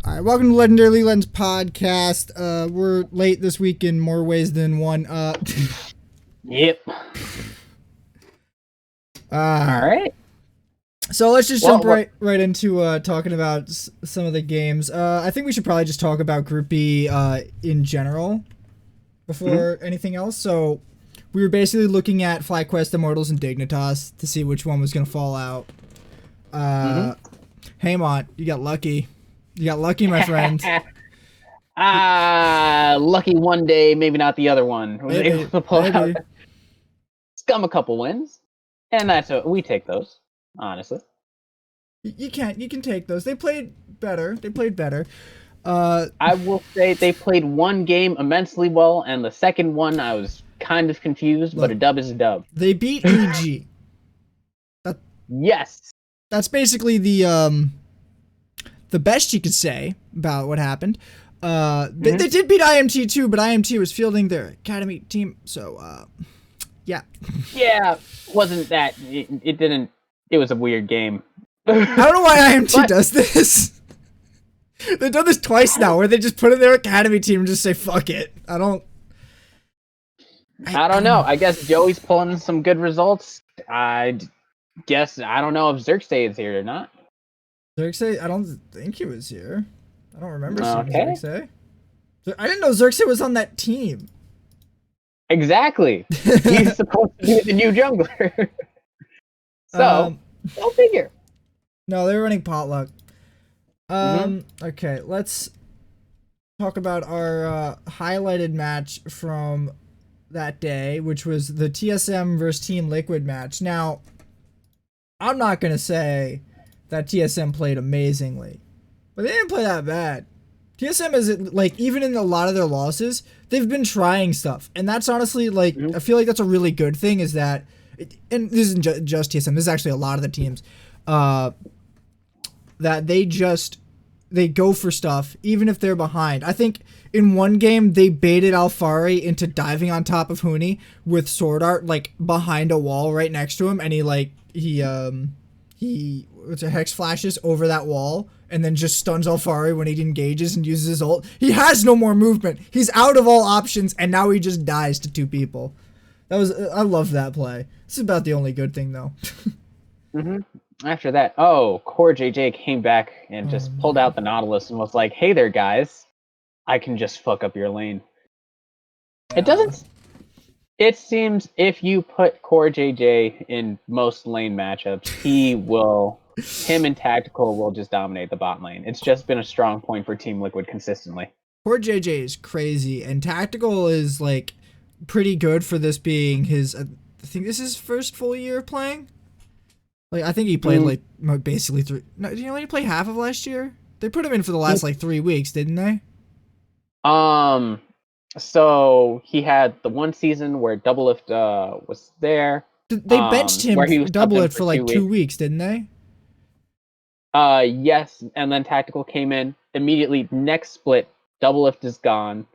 All right, welcome to Legendary Lens podcast. We're late this week in more ways than one. Yep. All right. So let's just jump right into talking about some of the games. I think we should probably just talk about Group B in general before anything else. So we were basically looking at FlyQuest, Immortals, and Dignitas to see which one was going to fall out. Haymant, you got lucky. You got lucky, my friend. Lucky one day, maybe not the other one. Was able to pull out, scum a couple wins, and that's what we take those. Honestly, you can take those. They played better. I will say they played one game immensely well, and the second one I was kind of confused. But a dub is a dub. They beat EG. Yes, that's basically the best you could say about what happened. They did beat IMT too, but IMT was fielding their academy team, so yeah. Yeah, wasn't that it didn't. It was a weird game. I don't know why IMT does this. They've done this twice now, where they just put in their academy team and just say "fuck it." I don't know. I guess Joey's pulling some good results. I guess I don't know if Xerxes is here or not. Xerxes? I don't think he was here. I don't remember seeing Xerxes. I didn't know Xerxes was on that team. Exactly. He's supposed to be the new jungler. So, go figure. No, they were running potluck. Okay, let's talk about our highlighted match from that day, which was the TSM versus Team Liquid match. Now, I'm not going to say that TSM played amazingly, but they didn't play that bad. TSM is, like, even in a lot of their losses, they've been trying stuff, and that's honestly, like, I feel like that's a really good thing, is that, and this isn't just TSM, this is actually a lot of the teams, that they go for stuff, even if they're behind. I think in one game, they baited Alfari into diving on top of Huni with Sword Art, like, behind a wall right next to him, and he hex flashes over that wall and then just stuns Alfari when he engages and uses his ult. He has no more movement. He's out of all options, and now he just dies to two people. I love that play. This is about the only good thing, though. After that, Core JJ came back and just pulled out the Nautilus and was like, "Hey there, guys, I can just fuck up your lane." It doesn't. It seems if you put Core JJ in most lane matchups, him and Tactical will just dominate the bot lane. It's just been a strong point for Team Liquid consistently. Core JJ is crazy, and Tactical is, like, pretty good for this being his, I think this is his first full year of playing. Like, I think he played, like, basically did he only play half of last year? They put him in for the last, like, 3 weeks, didn't they? So he had the one season where Doublelift was there. They benched him for Doublelift for like 2 weeks, didn't they? Yes, and then Tactical came in immediately. Next split, Doublelift is gone.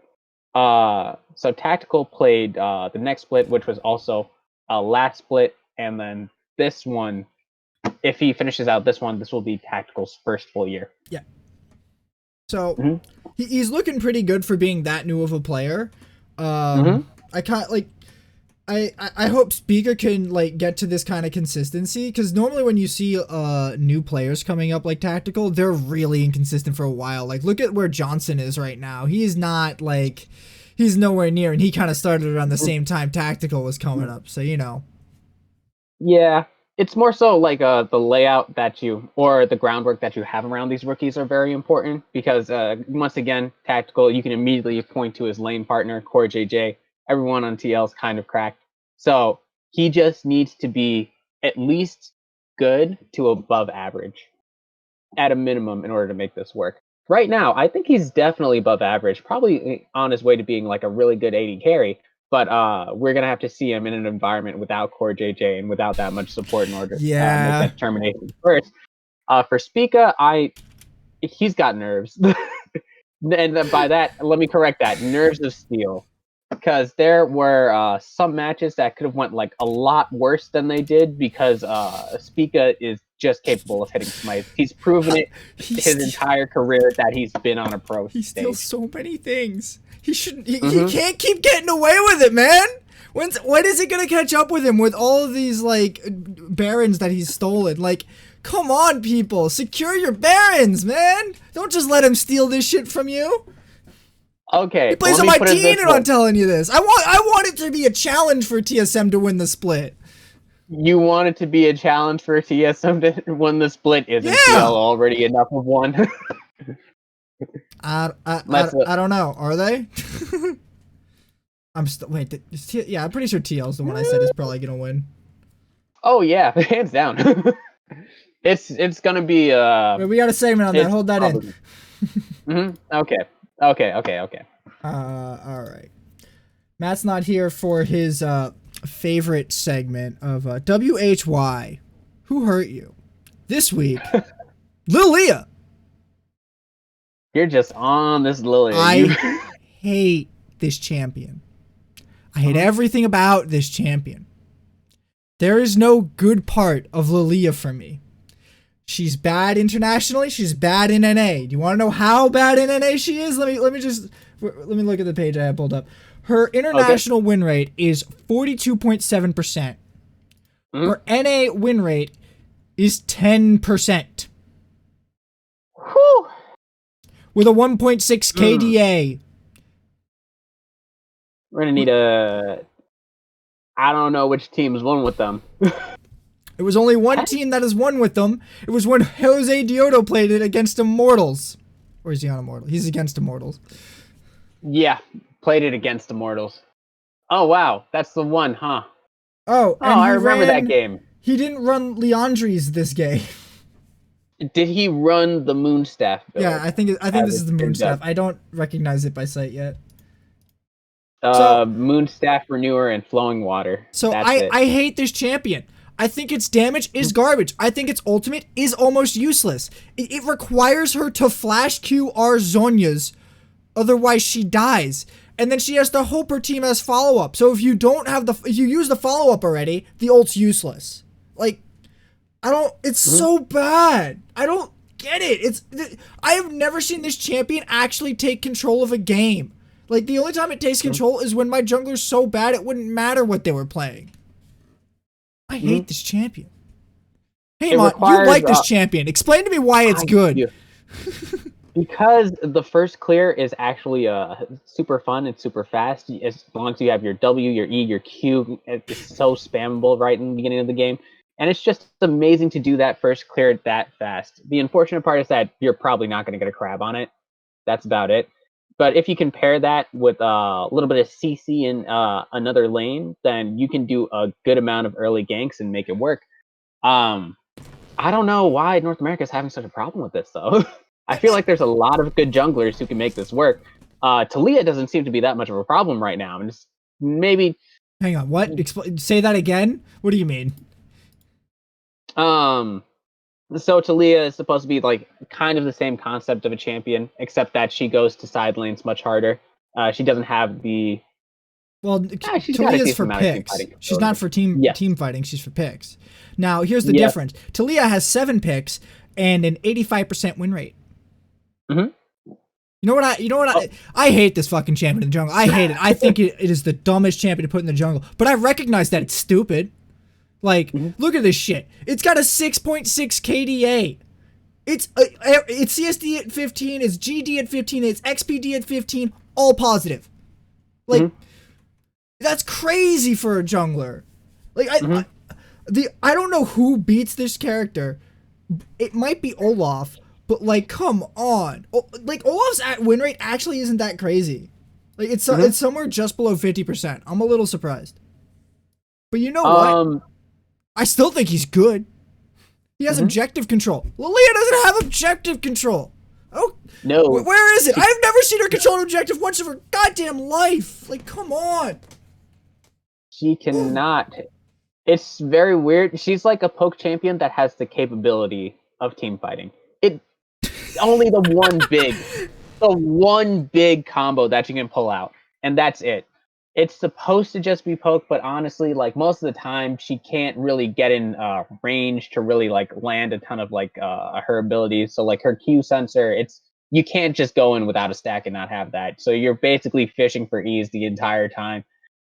So Tactical played the next split, which was also last split, and then this one. If he finishes out this one, this will be Tactical's first full year. Yeah. So he's looking pretty good for being that new of a player. I hope Speaker can, like, get to this kind of consistency, because normally when you see new players coming up like Tactical, they're really inconsistent for a while. Like, look at where Johnson is right now. He's not, like, he's nowhere near, and he kind of started around the same time Tactical was coming up, so, you know. Yeah. It's more so like the layout or the groundwork that you have around these rookies are very important, because once again, Tactical, you can immediately point to his lane partner, Core JJ. Everyone on TL is kind of cracked. So he just needs to be at least good to above average at a minimum in order to make this work. Right now, I think he's definitely above average, probably on his way to being like a really good AD carry. But we're going to have to see him in an environment without Core JJ and without that much support in order to make that determination first. For Spica, he's got nerves. And by that, let me correct that. Nerves of steel. Because there were some matches that could have went like a lot worse than they did, because Spica is just capable of hitting smites. He's proven it his entire career that he's been on a pro He stage. steals so many things. He shouldn't. He can't keep getting away with it, man. When is it gonna catch up with him with all of these like barons that he's stolen? Like, come on, people, secure your barons, man. Don't just let him steal this shit from you. Okay, he plays on my team, and I'm telling you this. I want it to be a challenge for TSM to win the split. You want it to be a challenge for TSM to win the split? Isn't TL already enough of one? I don't know. Are they? I'm pretty sure TL's the one I said is probably gonna win. Oh yeah, hands down. it's gonna be Wait, we got a segment on that. Hold that in. Okay. All right. Matt's not here for his favorite segment of WHY. Who hurt you? This week, Lilia. You're just on this Lilia. I hate this champion. I hate everything about this champion. There is no good part of Lilia for me. She's bad internationally. She's bad in NA. Do you want to know how bad in NA she is? Let me look at the page I have pulled up. Her international win rate is 42.7%. Her NA win rate is 10%. Whew. With a 1.6 KDA. We're gonna need a... I don't know which teams won with them. It was only one team that has won with them. It was when Jose Diodo played it against Immortals. Or is he on Immortals? He's against Immortals. Yeah, played it against Immortals. Oh, wow. That's the one, huh? Oh, and I remember that game. He didn't run Leandri's this game. Did he run the Moonstaff build? Yeah, I think this is the Moonstaff. I don't recognize it by sight yet. Moonstaff, Renewer, and Flowing Water. So I hate this champion. I think its damage is garbage. I think its ultimate is almost useless. It requires her to flash Q R Zhonya's, otherwise she dies. And then she has to hope her team has follow-up. So if you use the follow-up already, the ult's useless. Like, it's so bad. I don't get it. I have never seen this champion actually take control of a game. Like, the only time it takes control is when my jungler's so bad it wouldn't matter what they were playing. I hate this champion. Haymant, you like this champion. Explain to me why it's good. Because the first clear is actually super fun and super fast. As long as you have your W, your E, your Q, it's so spammable right in the beginning of the game. And it's just amazing to do that first clear that fast. The unfortunate part is that you're probably not going to get a crab on it. That's about it. But if you can pair that with a little bit of CC in another lane, then you can do a good amount of early ganks and make it work. I don't know why North America is having such a problem with this, though. I feel like there's a lot of good junglers who can make this work. Talia doesn't seem to be that much of a problem right now. And maybe... Hang on, what? Say that again? What do you mean? So Talia is supposed to be like kind of the same concept of a champion, except that she goes to side lanes much harder. She doesn't have the... Well, Talia's for picks. She's not for team fighting. She's for picks. Now, here's the difference. Talia has 7 picks and an 85% win rate. You know what? I hate this fucking champion in the jungle. I hate it. I think it is the dumbest champion to put in the jungle. But I recognize that it's stupid. Like, look at this shit. It's got a 6.6 KDA. It's CSD at 15, it's GD at 15, it's XPD at 15, all positive. Like, that's crazy for a jungler. Like, I don't know who beats this character. It might be Olaf, but like, come on. Like, Olaf's win rate actually isn't that crazy. Like, it's somewhere just below 50%. I'm a little surprised. But you know what? I still think he's good. He has objective control. Lilia doesn't have objective control. Oh no! Where is it? I've never seen her control an objective once in her goddamn life. Like, come on. She cannot. It's very weird. She's like a poke champion that has the capability of team fighting. Only the one big combo that you can pull out, and that's it. it's supposed to just be poke, but honestly, like most of the time, she can't really get in range to really like land a ton of like her abilities. So like her Q sensor, you can't just go in without a stack and not have that. So you're basically fishing for ease the entire time.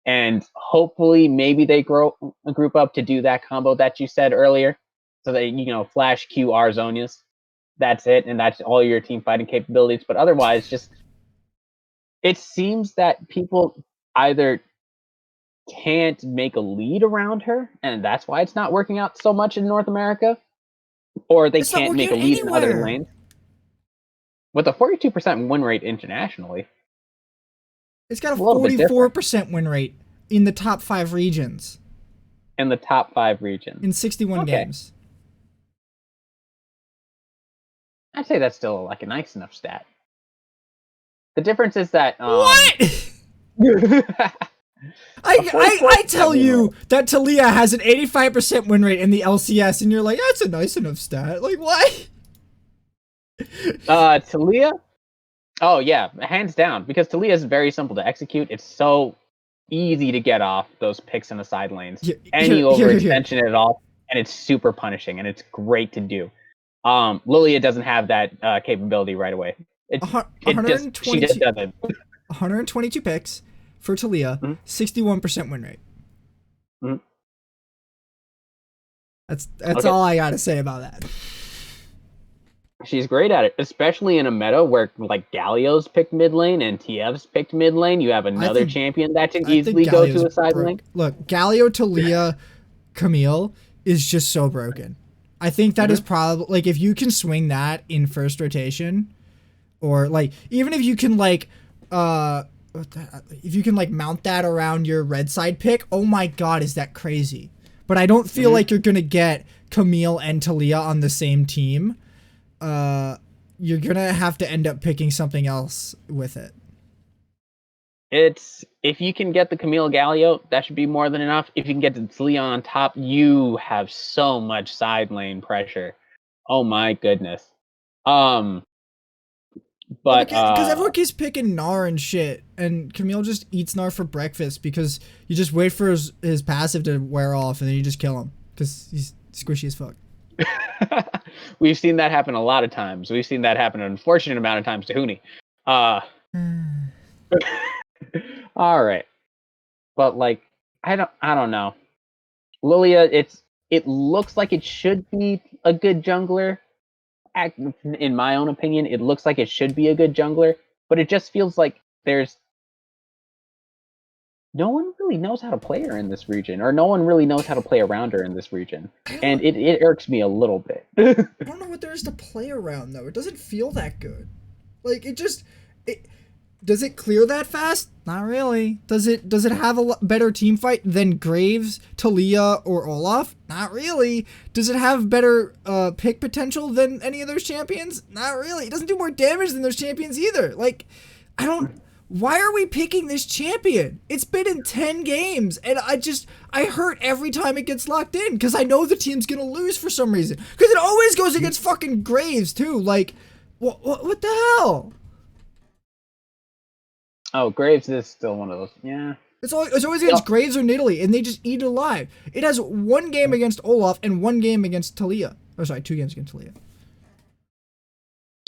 And hopefully, maybe they group up to do that combo that you said earlier, so that flash Q R Zonias. That's it, and that's all your team fighting capabilities. But otherwise, just it seems that people either can't make a lead around her, and that's why it's not working out so much in North America, or they It's not can't working make a out lead in other anywhere. lanes. With a 42% win rate internationally, It's got a a little bit different 44% win rate in the top 5 regions in the top 5 regions. in 61 games. I'd say that's still like a nice enough stat. The difference is that What? I tell you that Taliyah has an 85% win rate in the LCS, and you're like, that's a nice enough stat. Like, what? Taliyah? Oh yeah, hands down. Because Taliyah is very simple to execute. It's so easy to get off those picks in the side lanes. Any overextension at all, and it's super punishing, and it's great to do. Lilia doesn't have that capability right away. She just doesn't. 122 picks for Taliyah, 61% win rate. Mm-hmm. That's okay. All I gotta say about that. She's great at it, especially in a meta where like Galio's picked mid lane and TF's picked mid lane. You have another champion that can easily go to a side lane. Look, Galio, Taliyah, Camille is just so broken. I think that is probably like if you can swing that in first rotation, or like even if you can like mount that around your red side pick, oh my god, is that crazy? But I don't feel like you're gonna get Camille and Taliyah on the same team. You're gonna have to end up picking something else with it. If you can get the Camille Galio, that should be more than enough. If you can get the Taliyah on top, you have so much side lane pressure. Oh my goodness. But because everyone keeps picking Gnar and shit, and Camille just eats Gnar for breakfast because you just wait for his passive to wear off and then you just kill him because he's squishy as fuck. We've seen that happen a lot of times. We've seen that happen an unfortunate amount of times to Huni. All right, but like I don't know. Lilia, it looks like it should be a good jungler. In my own opinion, it looks like it should be a good jungler, but it just feels like there's no one really knows how to play her in this region, or no one really knows how to play around her in this region, and it irks me a little bit. I don't know what there is to play around though. It doesn't feel that good. Like does it clear that fast? Not really. Does it have a better team fight than Graves, Taliyah, or Olaf? Not really. Does it have better pick potential than any of those champions? Not really. It doesn't do more damage than those champions either. Like, why are we picking this champion? It's been in 10 games, and I hurt every time it gets locked in, because I know the team's gonna lose for some reason. Because it always goes against fucking Graves, too. Like, what the hell? Oh, Graves is still one of those. Yeah. It's always against Graves or Nidalee, and they just eat it alive. It has one game against Olaf and one game against Taliyah. Oh, sorry, 2 games against Taliyah.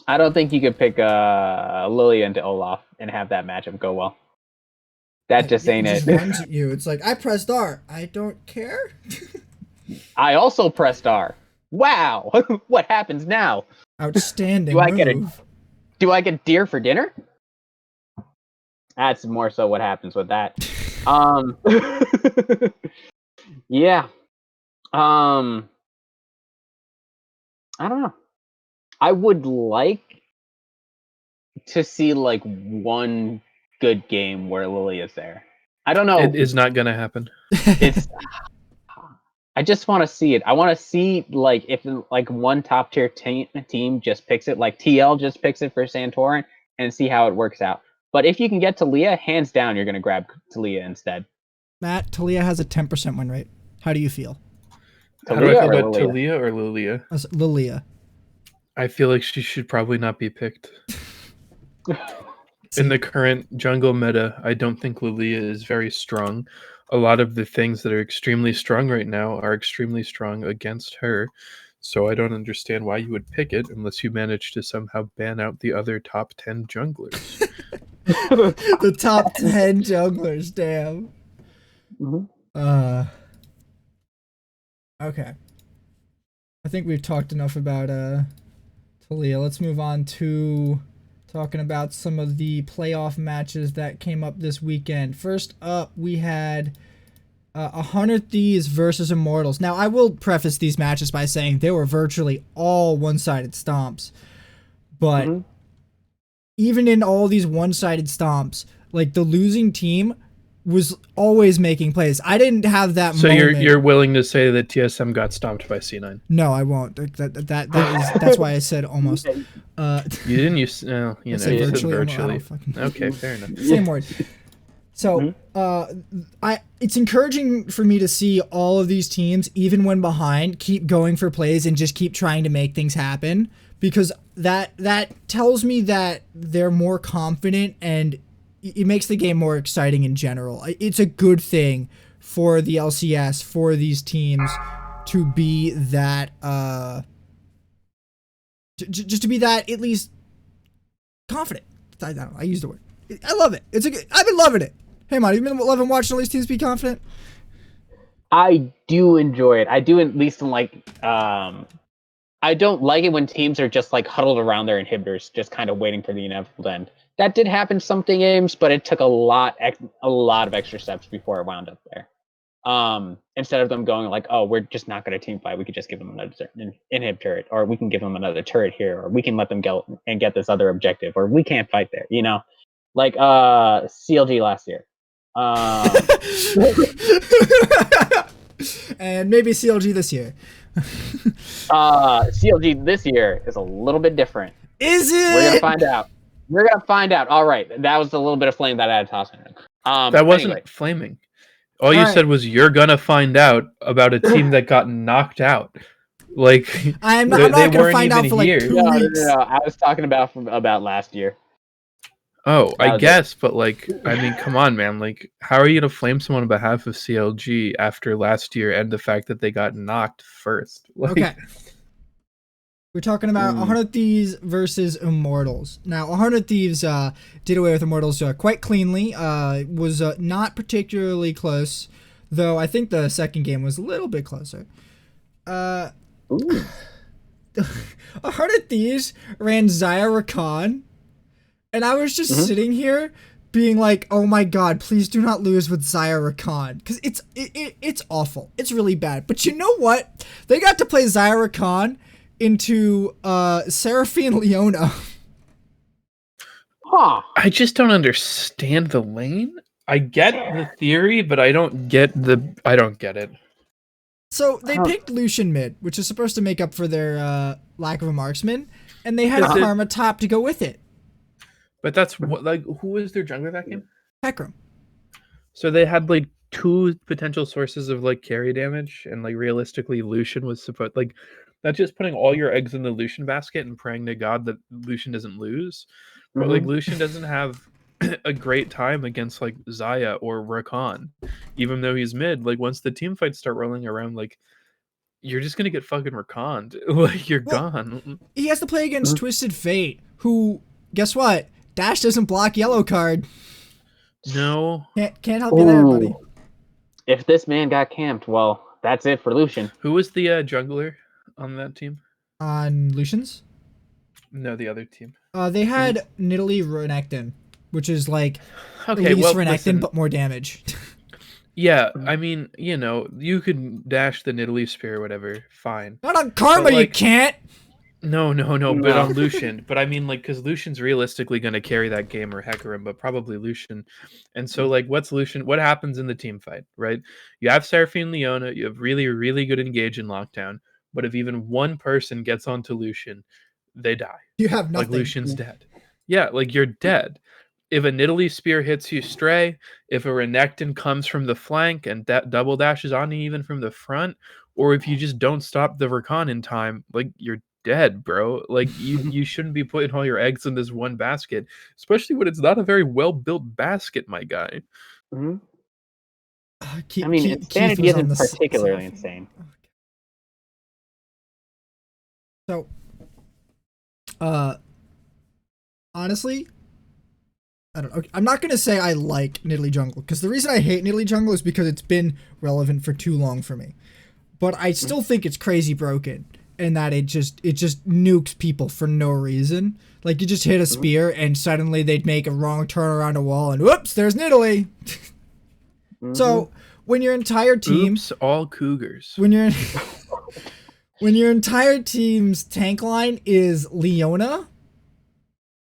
I don't think you could pick Lilia into Olaf and have that matchup go well. That just ain't it. It just runs at you. It's like, I pressed R. I don't care. I also pressed R. Wow. What happens now? Outstanding move. Do I get deer for dinner? That's more so what happens with that. Yeah. I don't know. I would like to see like one good game where Lily is there. I don't know. It is not gonna happen. I just want to see it. I want to see like if like one top tier team just picks it, like TL just picks it for Santorin, and see how it works out. But if you can get Taliyah, hands down, you're gonna grab Taliyah instead. Matt, Taliyah has a 10% win rate. How do you feel? How do I feel about Taliyah or Lilia? Lilia. I feel like she should probably not be picked. In the current jungle meta, I don't think Lilia is very strong. A lot of the things that are extremely strong right now are extremely strong against her. So I don't understand why you would pick it unless you manage to somehow ban out the other top 10 junglers. The top 10 junglers, damn. Okay. I think we've talked enough about Talia. Let's move on to talking about some of the playoff matches that came up this weekend. First up, we had 100 Thieves versus Immortals. Now, I will preface these matches by saying they were virtually all one-sided stomps. But even in all these one-sided stomps, like the losing team was always making plays. I didn't have that so moment. you're willing to say that TSM got stomped by C9? No, I won't. That's why I said almost. You didn't use you said virtually. Okay, fair enough. Same word. So, it's encouraging for me to see all of these teams, even when behind, keep going for plays and just keep trying to make things happen, because that tells me that they're more confident and it makes the game more exciting in general. It's a good thing for the LCS, for these teams to be that, just to be that at least confident. I don't know. I used the word. I love it. I've been loving it. Hey, man, you've been loving watching all these teams be confident? I do enjoy it. I do, at least in like, I don't like it when teams are just like huddled around their inhibitors, just kind of waiting for the inevitable to end. That did happen some games, but it took a lot of extra steps before it wound up there. Instead of them going like, oh, we're just not going to team fight, we could just give them another inhib turret, or we can give them another turret here, or we can let them go and get this other objective, or we can't fight there, you know? Like CLG last year. And maybe CLG this year. CLG this year is a little bit different. Is it? We're gonna find out. We're gonna find out. All right, that was a little bit of flame that I had tossed in. That wasn't flaming. All you said was you're gonna find out about a team that got knocked out. Like I'm not gonna find out for like 2 weeks. No. I was talking about last year. Oh, I guess, but like, I mean, come on, man. Like, how are you gonna flame someone on behalf of CLG after last year and the fact that they got knocked first? Like, okay. We're talking about 100 Thieves versus Immortals. Now, 100 Thieves did away with Immortals quite cleanly. Was not particularly close, though I think the second game was a little bit closer. 100 Thieves ran Xayah Rakan, and I was just sitting here being like, oh my god, please do not lose with Xayah Rakan, because it's awful. It's really bad. But you know what? They got to play Xayah Rakan into Seraphine Leona. I just don't understand the lane. I get the theory, but I don't get it. So they picked Lucian mid, which is supposed to make up for their lack of a marksman, and they had a Karma top to go with it. But that's what, like, who was their jungler that game? Hecarim. So they had like 2 potential sources of like carry damage, and like realistically, Lucian was supposed like. That's just putting all your eggs in the Lucian basket and praying to God that Lucian doesn't lose. But like Lucian doesn't have a great time against like Xayah or Rakan, even though he's mid. Like once the team fights start rolling around, like you're just gonna get fucking Rakan'd. Like you're gone. He has to play against Twisted Fate, who, guess what? Dash doesn't block yellow card. No. Can't help you there, buddy. If this man got camped, well, that's it for Lucian. Who was the jungler on that team? On Lucian's? No, the other team. They had Nidalee Renekton, which is like Renekton, listen, but more damage. Yeah, I mean, you know, you could dash the Nidalee spear or whatever, fine. Not on Karma, like, you can't! No, but on Lucian. But I mean, like, because Lucian's realistically going to carry that game, or Hecarim, but probably Lucian. And so, like, what's Lucian? What happens in the team fight, right? You have Seraphine Leona, you have really, really good engage in lockdown, but if even one person gets onto Lucian, they die. You have nothing. Like, Lucian's dead. Yeah, like, you're dead. If a Nidalee spear hits you stray, if a Renekton comes from the flank and that double dashes on you even from the front, or if you just don't stop the Rakan in time, like, you're dead, bro. Like you shouldn't be putting all your eggs in this one basket, especially when it's not a very well built basket, my guy. Mm-hmm. Keith, I mean, Keith insanity was on isn't the particularly insane. So, honestly, I don't know. I'm not gonna say I like Nidalee Jungle because the reason I hate Nidalee Jungle is because it's been relevant for too long for me. But I still think it's crazy broken and that it just nukes people for no reason. Like you just hit a spear and suddenly they'd make a wrong turn around a wall and whoops, there's Nidalee. So when your entire team, Oops, all Cougars. when you're when your entire team's tank line is Leona,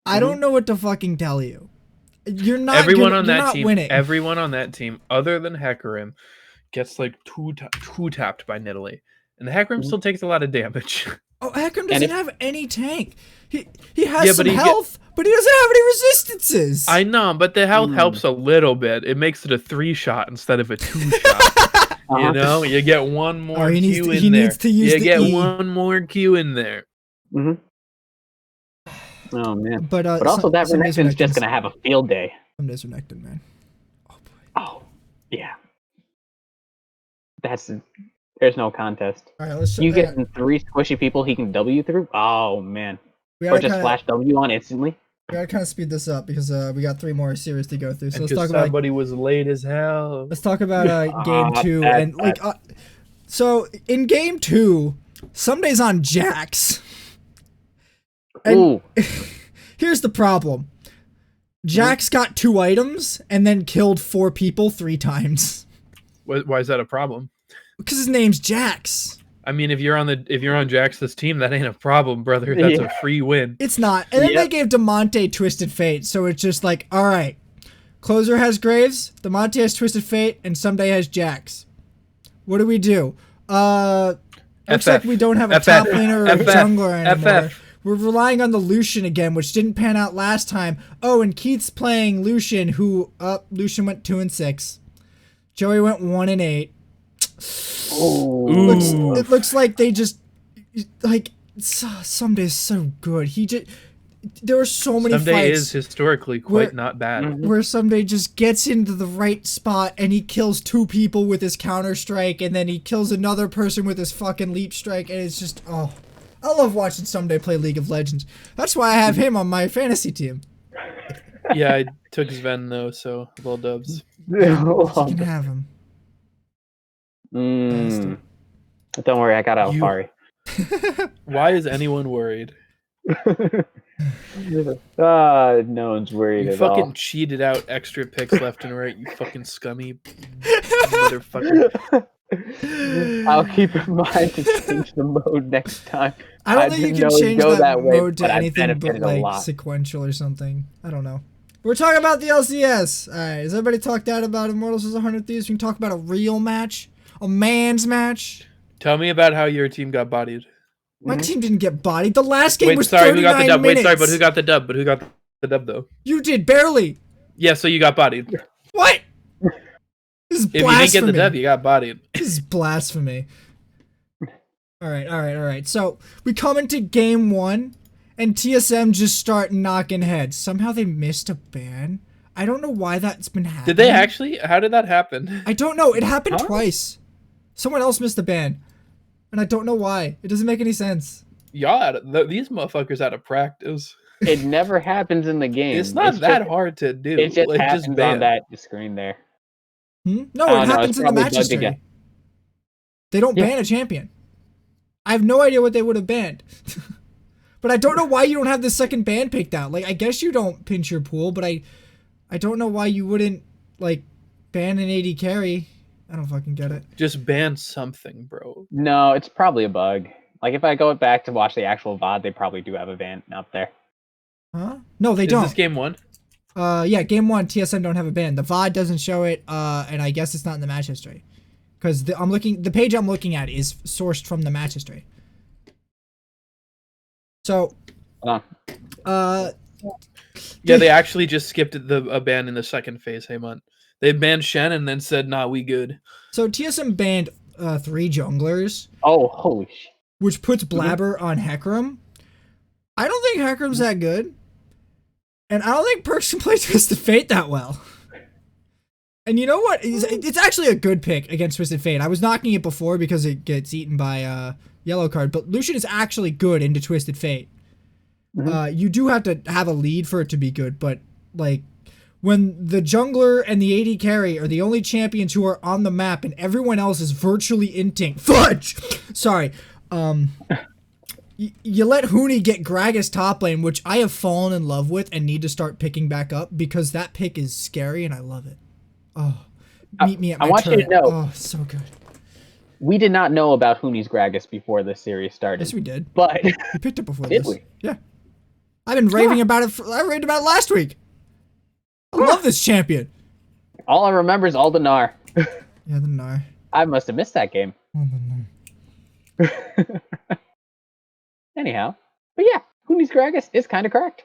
I don't know what to fucking tell you. You're not everyone gonna, on you're that not team. winning. Everyone on that team, other than Hecarim, gets like two tapped by Nidalee, and the Hecarim still takes a lot of damage. Oh, Hecarim doesn't have any tank. He has Yeah, some but health, but he doesn't have any resistances. I know, but the health helps a little bit. It makes it a 3-shot instead of a 2-shot. You know, you get one more Q in there. You get one more Q in there. Oh man! But also that Renekton's just gonna have a field day. Some days Renekton, man. Oh boy. Oh yeah. There's no contest. All right, let's. You get 3 squishy people he can W through. Oh man! Or just flash W on instantly. We gotta kind of speed this up because we got 3 more series to go through. So let's talk about. Somebody was late as hell. Let's talk about game 2 and like. So in game 2, Sunday's on Jax. And here's the problem. Jax got 2 items and then killed 4 people 3 times. Why is that a problem? Because his name's Jax. I mean, if you're on Jax's team, that ain't a problem, brother. That's a free win. It's not. And then they gave Demonte Twisted Fate, so it's just like, all right, Closer has Graves, Demonte has Twisted Fate, and Someday has Jax. What do we do? Looks like we don't have a top laner or a jungler anymore. We're relying on the Lucian again, which didn't pan out last time. Oh, and Keith's playing Lucian, who Lucian went 2-6. Joey went 1-8. It looks like they just like Sunday's so good. There were so many Someday fights. Is historically quite not bad. Where Someday just gets into the right spot and he kills 2 people with his counter strike, and then he kills another person with his fucking leap strike, and it's just I love watching Someday play League of Legends. That's why I have him on my fantasy team. Yeah, I took Sven though, so well dubs. You can have him. Don't worry, I got Alfari. Why is anyone worried? No one's worried you at all. You fucking cheated out extra picks left and right, you fucking scummy motherfucker. I'll keep in mind to change the mode next time. I don't think you can change that mode to anything but like sequential or something. I don't know. We're talking about the LCS. Alright, has everybody talked out about Immortals vs 100 Thieves? We can talk about a real match. A man's match. Tell me about how your team got bodied. My team didn't get bodied. The last game was 39 who got the dub? minutes. Wait, sorry, but who got the dub? But who got the dub though? You did, barely. Yeah, so you got bodied. What? This is blasphemy. If you didn't get the dub, you got bodied. This is blasphemy. All right. So we come into game 1, and TSM just start knocking heads. Somehow they missed a ban. I don't know why that's been happening. Did they actually? How did that happen? I don't know. It happened twice. Someone else missed a ban, and I don't know why. It doesn't make any sense. Y'all, these motherfuckers out of practice. It never happens in the game. It's not that hard to do. It just happens on that screen there. No, it happens in the match history. They don't ban a champion. I have no idea what they would have banned. But I don't know why you don't have the second ban picked out. Like, I guess you don't pinch your pool, but I don't know why you wouldn't, like, ban an AD carry. I don't fucking get it. Just ban something, bro. No, it's probably a bug. Like, if I go back to watch the actual VOD, they probably do have a ban up there. Huh? No, they don't. Is this game 1? Yeah, game 1, TSM don't have a ban. The VOD doesn't show it, and I guess it's not in the match history. Because the page I'm looking at is sourced from the match history. So, yeah, they actually just skipped a ban in the second phase, Haymant. They banned Shen and then said, nah, we good. So TSM banned 3 junglers. Oh, holy shit. which puts Blabber on Hecarim. I don't think Hecarim's that good. And I don't think Perks can play Twisted Fate that well. And you know what? It's actually a good pick against Twisted Fate. I was knocking it before because it gets eaten by yellow card, but Lucian is actually good into Twisted Fate. You do have to have a lead for it to be good, but like when the jungler and the AD carry are the only champions who are on the map and everyone else is virtually inting. Fudge! Sorry. You let Huni get Gragas top lane, which I have fallen in love with and need to start picking back up because that pick is scary and I love it. Oh, meet me at my I want turret. you to know. Oh, so good. We did not know about Huni's Gragas before this series started. Yes, we did. But We picked it before did this. we? Yeah. I've been raving about it. I raved about it last week. I love this champion. All I remember is Aldenar. Yeah, the Gnar. I must have missed that game. Oh, the Gnar. Anyhow, but yeah, Huni's Gragas is kind of correct.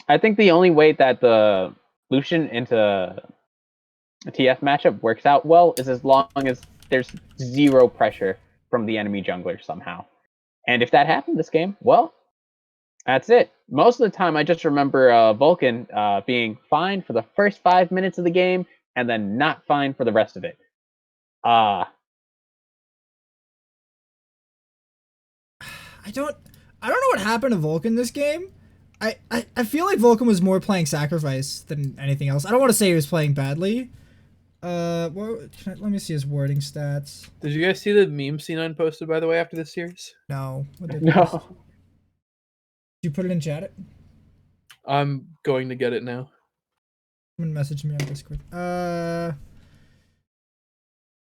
I think the only way that the Lucian into a TF matchup works out well is as long as there's zero pressure from the enemy jungler somehow. And if that happened this game, well, that's it. Most of the time, I just remember Vulcan being fine for the first 5 minutes of the game and then not fine for the rest of it. I don't know what happened to Vulcan this game. I feel like Vulcan was more playing Sacrifice than anything else. I don't want to say he was playing badly. Let me see his wording stats. Did you guys see the meme C9 posted, by the way, after this series? No. What did No. Did you put it in chat? I'm going to get it now. Someone messaged me on Discord.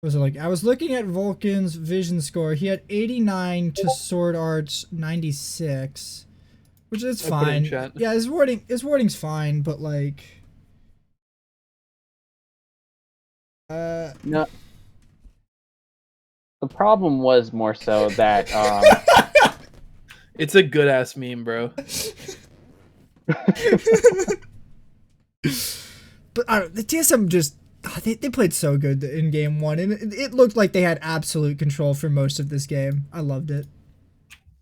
What was it like? I was looking at Vulcan's vision score. He had 89 to Sword Art's 96, which is fine. Yeah, his wording's fine, but like, No. The problem was more so that It's a good ass meme, bro. But the TSM just they played so good in game one, and it looked like they had absolute control for most of this game. I loved it.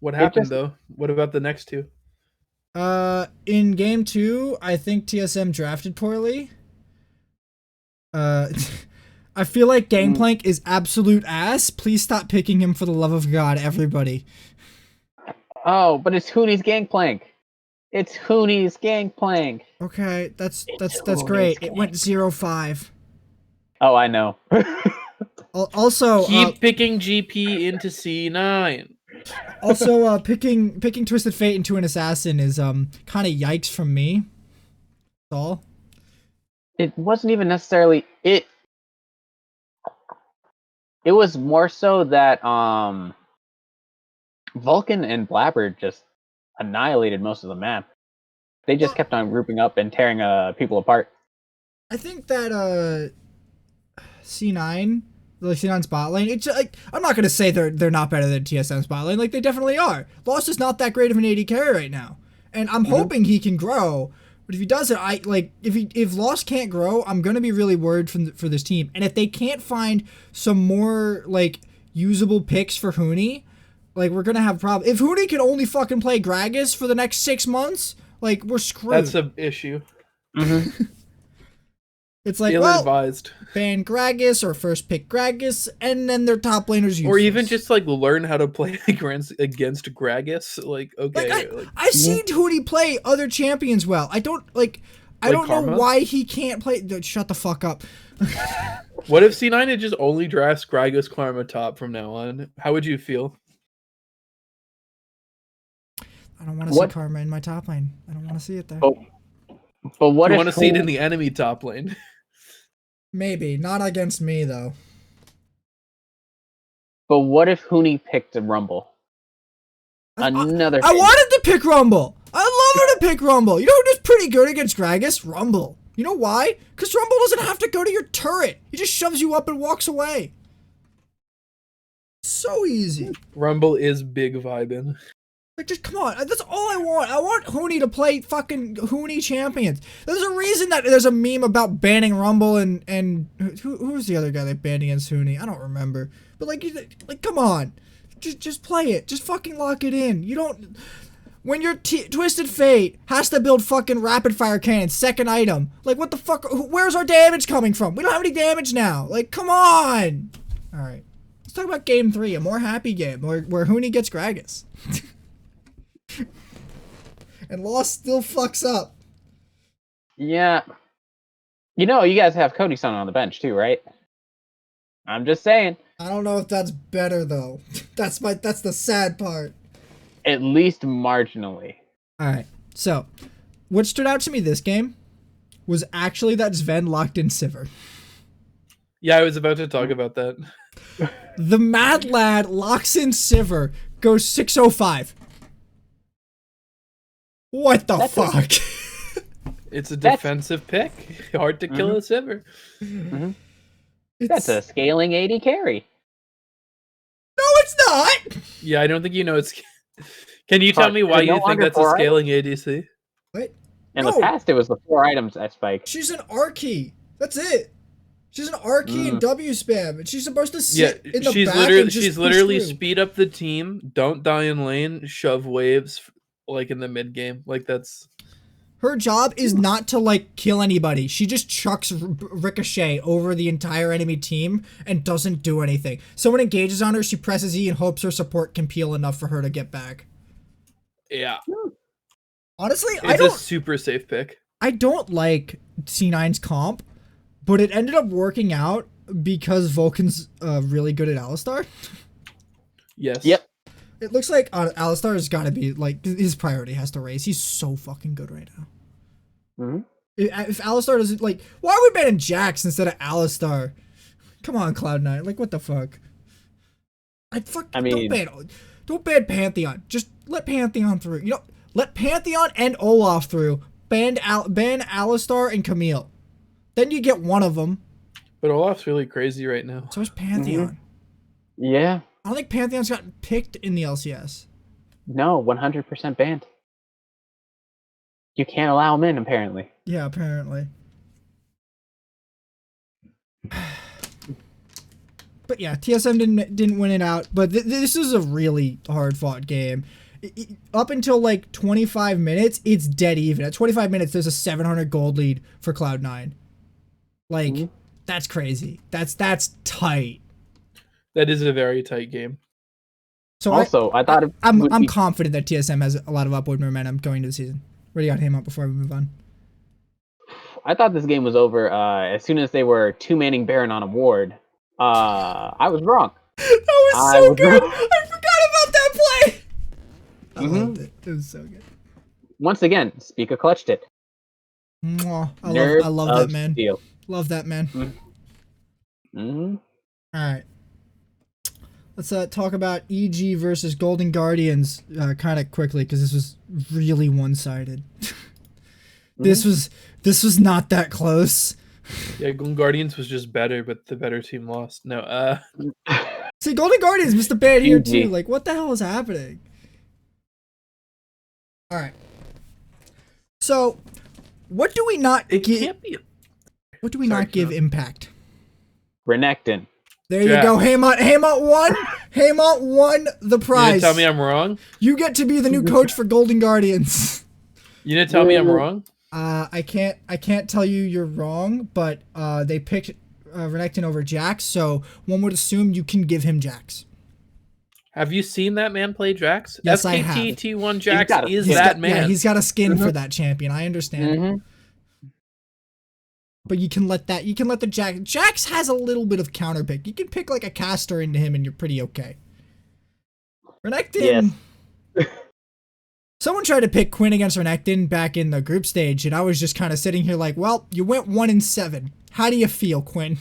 What happened though? What about the next two? In game two, I think TSM drafted poorly. I feel like Gangplank is absolute ass. Please stop picking him for the love of God, everybody. Oh, but it's Huni's Gangplank. It's Huni's Gangplank. Okay, that's great. It went 0-5. Oh, I know. Also, keep picking GP into C9. Also, picking Twisted Fate into an assassin is kind of yikes from me. That's all. It wasn't even necessarily it. It was more so that Vulcan and Blabber just annihilated most of the map. They just kept on grouping up and tearing people apart. I think that C9, the C9 spot lane, it's like, I'm not gonna say they're not better than TSM spot lane, like they definitely are. Lost is not that great of an AD carry right now, and I'm hoping he can grow. But if he doesn't, if Lost can't grow, I'm gonna be really worried for this team. And if they can't find some more like usable picks for Huni, like we're gonna have problems. If Huni can only fucking play Gragas for the next 6 months, like we're screwed. That's an issue. It's like, ill-advised. Ban Gragas or first pick Gragas, and then their top laners useless. Or even just like learn how to play against Gragas. Like, okay. I've seen Huni play other champions well. I don't know why he can't play. Shut the fuck up. What if C9 had just only drafts Gragas Karma top from now on? How would you feel? I don't want to see Karma in my top lane. I don't want to see it there. But what you if want to see it in the enemy top lane? Maybe. Not against me, though. But what if Huni picked a Rumble? I wanted to pick Rumble. I love her to pick Rumble. You know who does pretty good against Gragas? Rumble. You know why? Because Rumble doesn't have to go to your turret. He just shoves you up and walks away. So easy. Rumble is big vibing. Like, just come on. That's all I want. I want Huni to play fucking Huni champions. There's a reason that there's a meme about banning Rumble and who's the other guy that banned against Huni? I don't remember. But like come on. Just play it. Just fucking lock it in. You don't... When your Twisted Fate has to build fucking rapid fire cannons, second item. Like, what the fuck? Where's our damage coming from? We don't have any damage now. Like, come on. All right. Let's talk about game 3, a more happy game where Huni gets Gragas. And Lost still fucks up. Yeah. You know, you guys have Cody Sun on the bench too, right? I'm just saying. I don't know if that's better though. That's the sad part. At least marginally. All right. So, what stood out to me this game was actually that Sven locked in Sivir. Yeah, I was about to talk about that. The Mad Lad locks in Sivir, goes 605. What the fuck? It's a defensive pick. Hard to kill a Sivir. That's a scaling 80 carry. No, it's not. Yeah, I don't think you know it's... Can you tell me why you think that's a scaling ADC? What? In the past, it was the 4 items at Spike. She's an R key. That's it. She's an R key and W spam, and she's supposed to sit in the back and just she's literally speed up the team, don't die in lane, shove waves like in the mid game. Like that's her job is not to like kill anybody. She just chucks ricochet over the entire enemy team and doesn't do anything. Someone engages on her, she presses E and hopes her support can peel enough for her to get back. Yeah. Honestly, it's a super safe pick. I don't like C9's comp, but it ended up working out because Vulcan's really good at Alistar. Yes. Yep. It looks like Alistar has got to be, like, his priority has to raise. He's so fucking good right now. If Alistar doesn't, like, why are we banning Jax instead of Alistar? Come on, Cloud9. Like, what the fuck? I mean, don't ban Pantheon. Just let Pantheon through. You know, let Pantheon and Olaf through. Ban Alistar and Camille. Then you get one of them. But Olaf's really crazy right now. So is Pantheon. Yeah. I don't think Pantheon's gotten picked in the LCS. No, 100% banned. You can't allow him in, apparently. Yeah, apparently. But yeah, TSM didn't win it out. But this is a really hard-fought game. Up until like 25 minutes, it's dead even. At 25 minutes, there's a 700 gold lead for Cloud9. Like, that's crazy. That's tight. That is a very tight game. So also, I thought I'm confident that TSM has a lot of upward momentum going into the season. What do you got Haymant before we move on? I thought this game was over as soon as they were 2-manning Baron on a ward. I was wrong. That was so good. I forgot about that play. I loved it. It was so good. Once again, Spica clutched it. Mwah. I love that man. Steel. Love that man. All right. Let's talk about EG versus Golden Guardians kind of quickly because this was really one-sided. This was not that close. Yeah, Golden Guardians was just better, but the better team lost. No, See, Golden Guardians missed a ban here too. Like, what the hell is happening? All right. So, what do we not give? What do we not give Impact? Renekton. There you go, Haymont. Haymont won. Haymont won the prize. You tell me I'm wrong? You get to be the new coach for Golden Guardians. You didn't tell me I'm wrong? I can't tell you you're wrong, but they picked Renekton over Jax, so one would assume you can give him Jax. Have you seen that man play Jax? Yes, I have. T1 Jax is that man. Yeah, he's got a skin for that champion. I understand. But you can let the Jax has a little bit of counter pick. You can pick like a caster into him and you're pretty okay. Renekton. Yes. Someone tried to pick Quinn against Renekton back in the group stage, and I was just kind of sitting here like, well, you went 1-7. How do you feel, Quinn?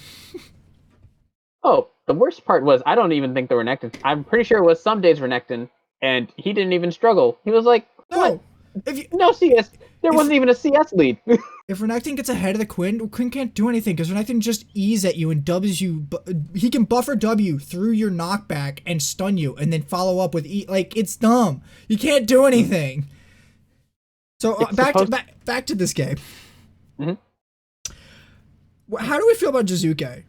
Oh, the worst part was I don't even think the Renekton. I'm pretty sure it was some days Renekton, and he didn't even struggle. He was like, "What? No CS. There wasn't even a CS lead. If Renekton gets ahead of the Quinn can't do anything because Renekton just E's at you and W's you. He can buffer W through your knockback and stun you and then follow up with E. Like, it's dumb. You can't do anything. So back to this game. How do we feel about Jizuke?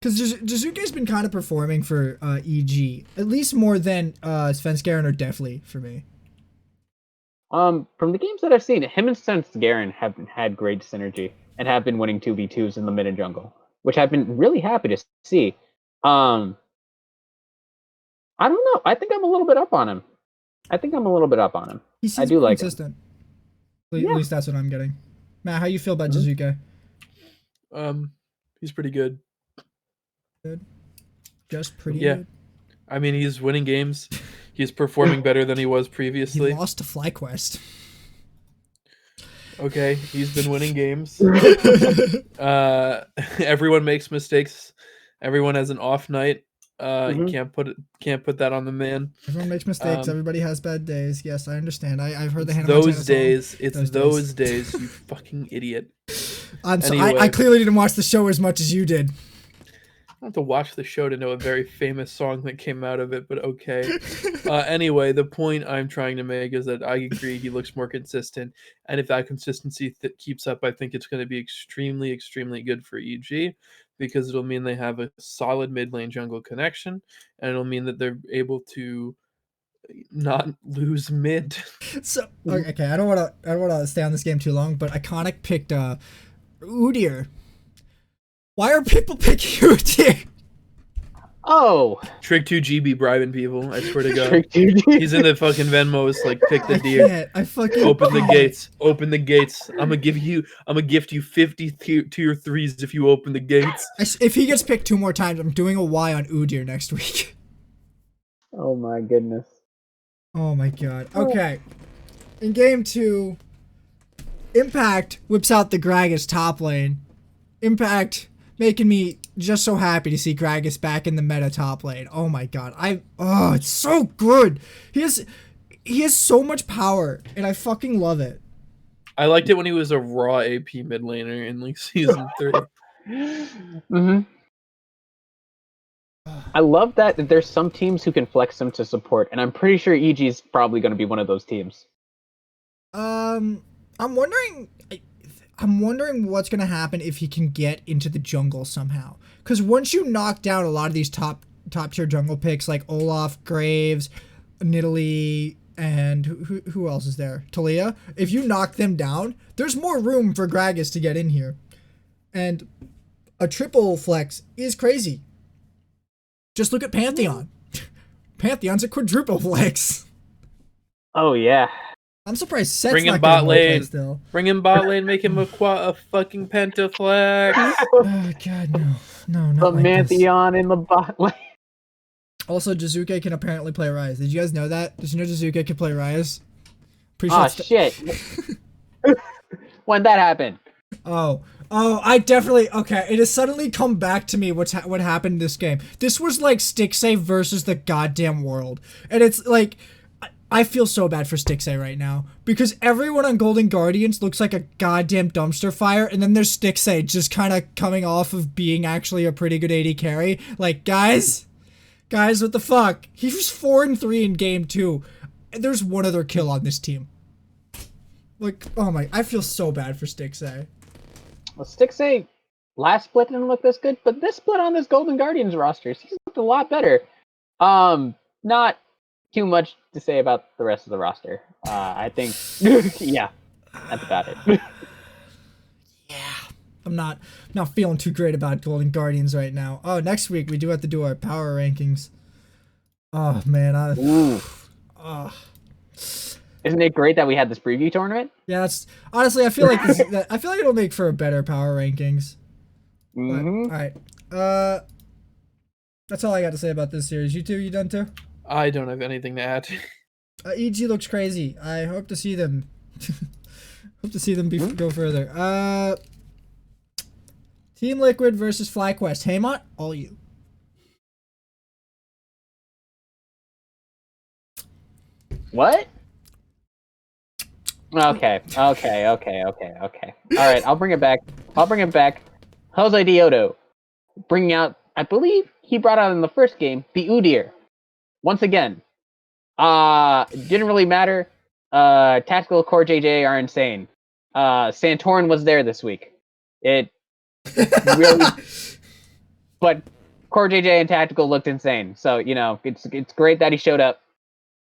Because Jizuke's been kind of performing for EG, at least more than Svenskeren or Deathly for me. From the games that I've seen, him and Svenskeren have had great synergy and have been winning 2v2s in the mid and jungle, which I've been really happy to see. I don't know. I think I'm a little bit up on him. He seems I do like consistent. At least that's what I'm getting. Matt, how you feel about Jizuke? He's pretty good. Good. Just pretty good. I mean, he's winning games. He's performing better than he was previously. He lost to FlyQuest. Okay, he's been winning games. Everyone makes mistakes. Everyone has an off night. You can't put that on the man. Everyone makes mistakes. Everybody has bad days. Yes, I understand. I've heard the Hannah those days. Song. It's those days. You fucking idiot. Anyway. I clearly didn't watch the show as much as you did. I have to watch the show to know a very famous song that came out of it, but okay. Anyway, the point I'm trying to make is that I agree he looks more consistent, and if that consistency keeps up, I think it's going to be extremely, extremely good for EG, because it'll mean they have a solid mid lane jungle connection, and it'll mean that they're able to not lose mid. So okay, I don't want to stay on this game too long, but Iconic picked Udyr. Why are people picking Udyr? Oh, Trick 2GB bribing people. I swear to God. Trick 2G. He's in the fucking Venmos, like, pick the deer. I fucking open the gates. Open the gates. I'm gonna gift you 50 tier 3s if you open the gates. If he gets picked 2 more times, I'm doing a Y on Udyr next week. Oh my goodness. Oh my God. Okay. In game 2, Impact whips out the Gragas top lane. Impact making me just so happy to see Gragas back in the meta top lane. Oh my God. It's so good. He has so much power and I fucking love it. I liked it when he was a raw AP mid laner in like season 3. I love that there's some teams who can flex him to support, and I'm pretty sure EG is probably going to be one of those teams. I'm wondering what's gonna happen if he can get into the jungle somehow. Because once you knock down a lot of these top tier jungle picks like Olaf, Graves, Nidalee, and who else is there? Talia. If you knock them down, there's more room for Gragas to get in here, and a triple flex is crazy. Just look at Pantheon. Pantheon's a quadruple flex. Oh yeah. I'm surprised Set's Bring him not bot getting lane. still. Bring him bot lane. Make him a fucking pentaflex. Oh God, no, not The like Pantheon in the bot lane. Also, Jizuke can apparently play Ryze. Did you guys know that? Did you know Jizuke can play Ryze? Oh shit. When that happened? Oh, I definitely, okay, it has suddenly come back to me what happened in this game. This was like Stixay versus the goddamn world. And it's like, I feel so bad for Stixay right now. Because everyone on Golden Guardians looks like a goddamn dumpster fire, and then there's Stixay just kind of coming off of being actually a pretty good AD carry. Like, guys, what the fuck? He was 4-3 in game 2. There's one other kill on this team. Like, oh my, I feel so bad for Stixay. Well, Stixay last split didn't look this good, but this split on this Golden Guardians roster, he's looked a lot better. Not too much to say about the rest of the roster. I think, yeah, that's about it. Yeah, I'm not feeling too great about Golden Guardians right now. Oh, next week we do have to do our power rankings. Oh man, Isn't it great that we had this preview tournament? Yeah, that's honestly, I feel like it'll make for a better power rankings. Mm-hmm. All right, that's all I got to say about this series. You two, you done too? I don't have anything to add. EG looks crazy. I hope to see them. Go further. Team Liquid versus FlyQuest. Haymont, all you. What? Okay. All right, I'll bring it back. Jose Dioto, bringing out, I believe he brought out in the first game, the Udyr. Once again, didn't really matter. Tactical Core JJ are insane. Santorin was there this week. It really, but Core JJ and Tactical looked insane. So it's great that he showed up.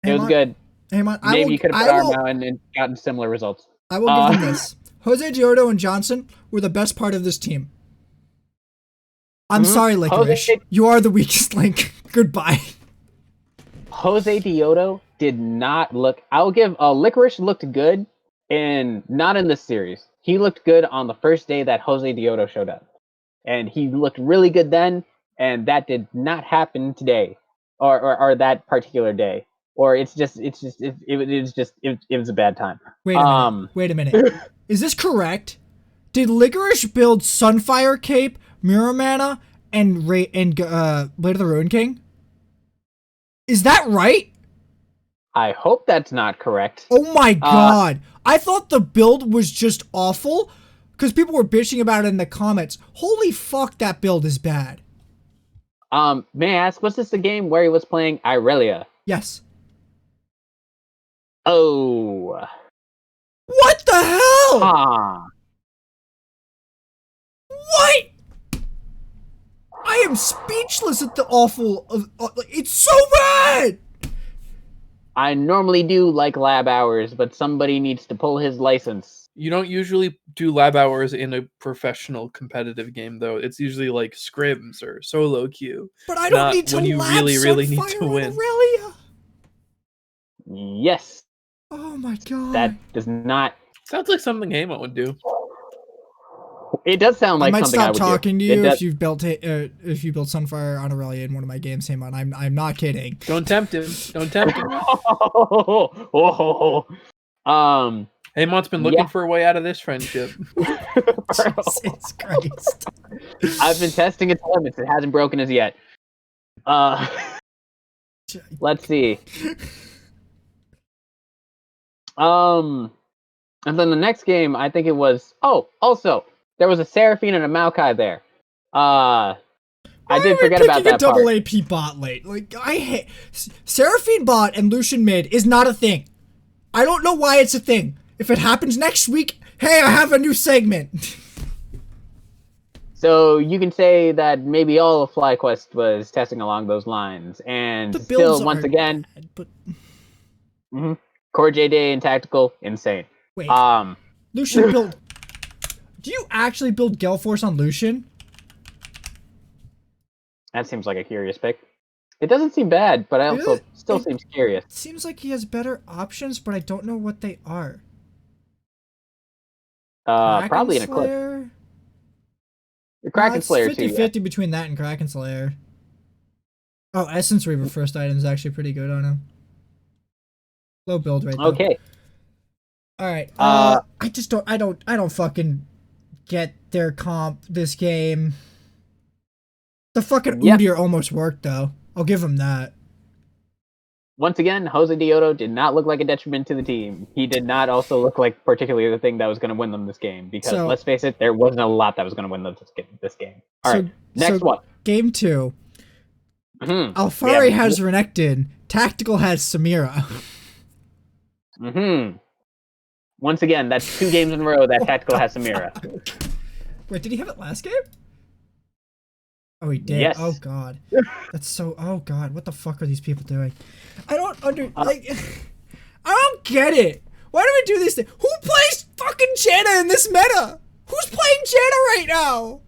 It was good. Haymant, Maybe you could have put Arm out and gotten similar results. I will give them this. Jose Dioto and Johnson were the best part of this team. I'm sorry, Licorice. You are the weakest link. Goodbye. Jose Dioto did not look... I'll give... Licorice looked good, and not in this series. He looked good on the first day that Jose Dioto showed up. And he looked really good then, and that did not happen today. Or that particular day. Or it was a bad time. Wait a minute. Is this correct? Did Licorice build Sunfire Cape, Mirror Mana, and Blade of the Ruin King? Is that right? I hope that's not correct. Oh my god. I thought the build was just awful because people were bitching about it in the comments. Holy fuck, that build is bad. May I ask, was this the game where he was playing Irelia? Yes. Oh. What the hell? What? I am speechless at the awful... it's so bad! I normally do like lab hours, but somebody needs to pull his license. You don't usually do lab hours in a professional competitive game, though. It's usually like scrims or solo queue. But I don't need to when you lab really need to win. Aurelia. Yes. Oh my god. That does not... Sounds like something Haymant would do. It does sound like something I would do. I might stop talking to you if you built Sunfire on Aurelia in one of my games, Haymant. I'm not kidding. Don't tempt him. Don't tempt him. Haymant's been looking for a way out of this friendship. Jesus Christ. I've been testing its limits. It hasn't broken as yet. Let's see. And then the next game, I think it was... Oh, also, there was a Seraphine and a Maokai there. I did forget about that part. Double AP bot late. Like, I hate... Seraphine bot and Lucian mid is not a thing. I don't know why it's a thing. If it happens next week, hey, I have a new segment. So you can say that maybe all of FlyQuest was testing along those lines. And still, once again... Bad, but... Core JD and Tactical, insane. Wait, Lucian build... Do you actually build Gale Force on Lucian? That seems like a curious pick. It doesn't seem bad, but it also still seems curious. It seems like he has better options, but I don't know what they are. Probably an Eclipse. The Kraken Slayer too. 50-50 between that and Kraken Slayer. Oh, Essence Reaver first item is actually pretty good on him. Low build right there. Okay. All right. I don't fucking get their comp this game. The fucking Udyr almost worked though. I'll give him that. Once again, Jose Dioto did not look like a detriment to the team. He did not also look like particularly the thing that was going to win them this game. Because let's face it, there wasn't a lot that was going to win them this game. All right, next one. Game 2. Alfari has Renekton. Tactical has Samira. Once again, that's 2 games in a row that Tactical has Samira. Wait, did he have it last game? Oh, he did? Yes. Oh, God. That's so... Oh, God. What the fuck are these people doing? I don't I don't get it. Why do we do this thing? Who plays fucking Janna in this meta? Who's playing Janna right now?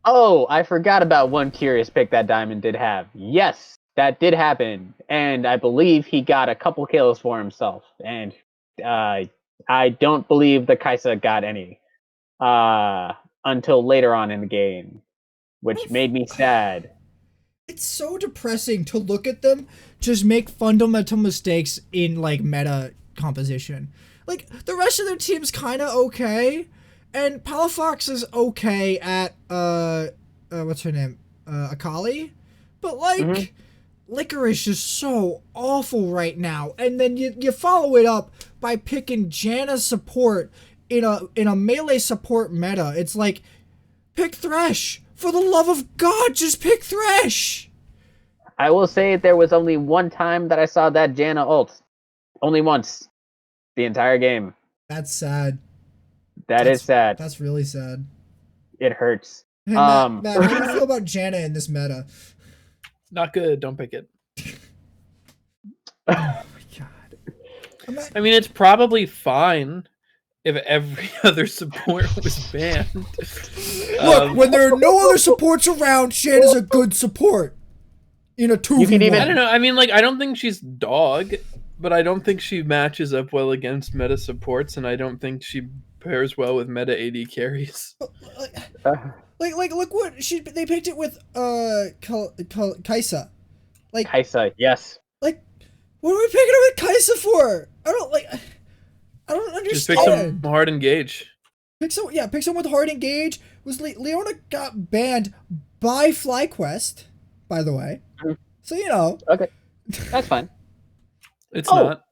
Oh, I forgot about one curious pick that Diamond did have. Yes, that did happen. And I believe he got a couple kills for himself. And I don't believe the Kaisa got any until later on in the game, which made me sad. It's so depressing to look at them just make fundamental mistakes in like meta composition. Like the rest of their team's kind of okay, and Palafox is okay at what's her name, Akali, but like Licorice is so awful right now, and then you follow it up by picking Janna's support in a melee support meta. It's like, pick Thresh. For the love of God, just pick Thresh. I will say there was only one time that I saw that Janna ult. Only once. The entire game. That's sad. That is sad. That's really sad. It hurts. Hey, Matt, how do you feel about Janna in this meta? Not good. Don't pick it. Oh my God. I mean, it's probably fine if every other support was banned. Look, when there are no other supports around, Janna's a good support. In a 2v1. I don't know. I mean, like, I don't think she's dog, but I don't think she matches up well against meta supports, and I don't think she pairs well with meta AD carries. Like, look what they picked it with Kai'Sa. Like Kai'Sa, yes. Like, what are we picking it with Kai'Sa for? I don't understand. Just pick some hard engage. Pick someone with hard engage. Leona got banned by FlyQuest, by the way. So Okay, that's fine. It's not.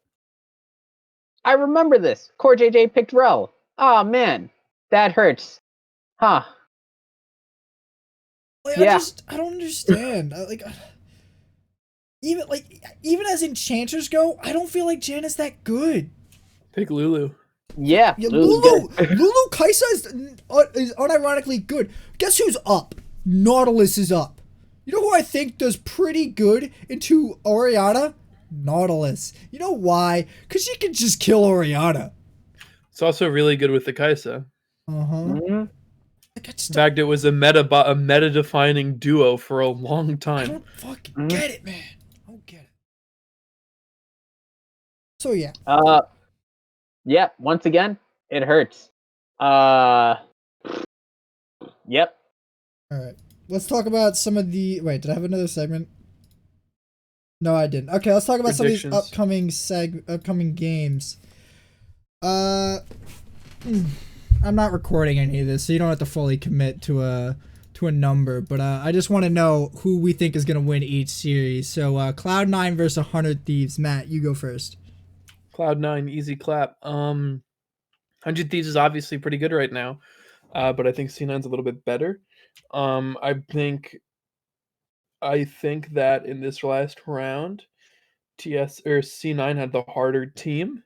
I remember this. Core JJ picked Rel. Oh man, that hurts. Huh. Like, yeah. I don't understand. Even as enchanters go, I don't feel like Janna's that good. Pick Lulu. Yeah, Lulu Kai'Sa is unironically good. Guess who's up? Nautilus is up. You know who I think does pretty good into Orianna? Nautilus. You know why? Because she can just kill Orianna. It's also really good with the Kai'Sa. Mm-hmm. In fact, it was a meta-defining duo for a long time. I don't fucking get it, man. I don't get it. So yeah. Yeah. Once again, it hurts. Yep. All right. Let's talk about some of the. Wait, did I have another segment? No, I didn't. Okay, let's talk about some of these upcoming games. I'm not recording any of this, so you don't have to fully commit to a number. But I just want to know who we think is gonna win each series. So Cloud9 versus 100 Thieves. Matt, you go first. Cloud9, easy clap. 100 Thieves is obviously pretty good right now, but I think C9's a little bit better. I think that in this last round, C9 had the harder team,